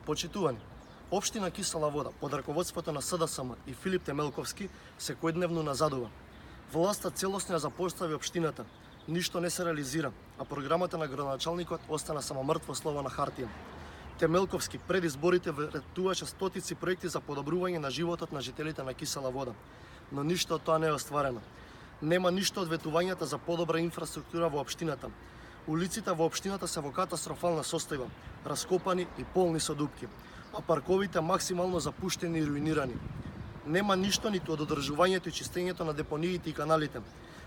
Почитувани, Општина Кисела Вода под раководството на СДСМ и Филип Темелковски секојдневно назадува. Власта целосно ја запостави општината, ништо не се реализира, а програмата на градоначалникот остана само мртво слово на хартија. Темелковски пред изборите ветуваше стотици проекти за подобрување на животот на жителите на Кисела Вода, но ништо од тоа не е остварено. Нема ништо од ветувањата за подобра инфраструктура во општината. Улиците во општината се во катастрофална состојба, раскопани и полни со дупки, а парковите максимално запуштени и руинирани. Нема ништо ниту од одржувањето и чистењето на депониите и каналите,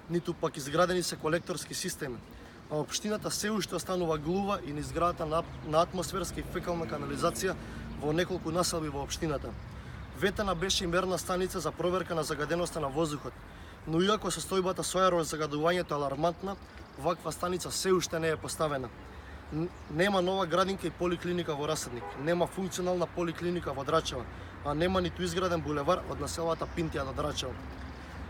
ниту пак изградени се колекторски системи, а општината се уште останува глува и низ изградата на атмосферска и фекална канализација во неколку населби во општината. Ветена беше и мерна станица за проверка на загаденоста на воздухот, но иако состојбата со аерозагадувањето е алармантна, ваква станица се уште не е поставена. Нема нова градинка и поликлиника во Расадник, нема функционална поликлиника во Драчево, а нема ниту изграден булевар од населата Пинтија до Драчево.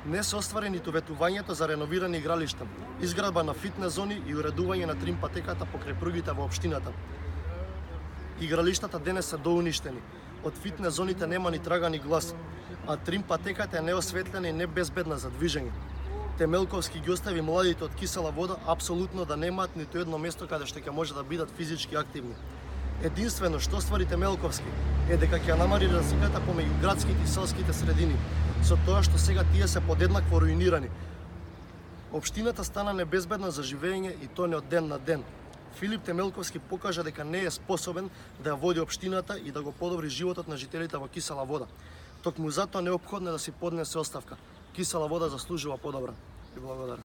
Не се оствари ниту ветувањето за реновирани игралишта, изградба на фитнес зони и уредување на трим патеката покрај пругите во општината. Игралиштата денес се доуништени, од фитнес зоните нема ни трага ни глас, а трим патеката е неосветлена и небезбедна за движење. Темелковски ги остави младите од Кисела Вода апсолутно да немаат ниту едно место каде што ќе може да бидат физички активни. Единствено што ствари Темелковски е дека ќе намари разликата помеѓу градските и селските средини, со тоа што сега тие се подеднакво руинирани. Општината стана небезбедна за живење и то не од ден на ден. Филип Темелковски покажа дека не е способен да ја води општината и да го подобри животот на жителите во Кисела Вода. Токму затоа неопходно е да си поднесе оставка. Кисела Вода заслужува подобра. И благодарам.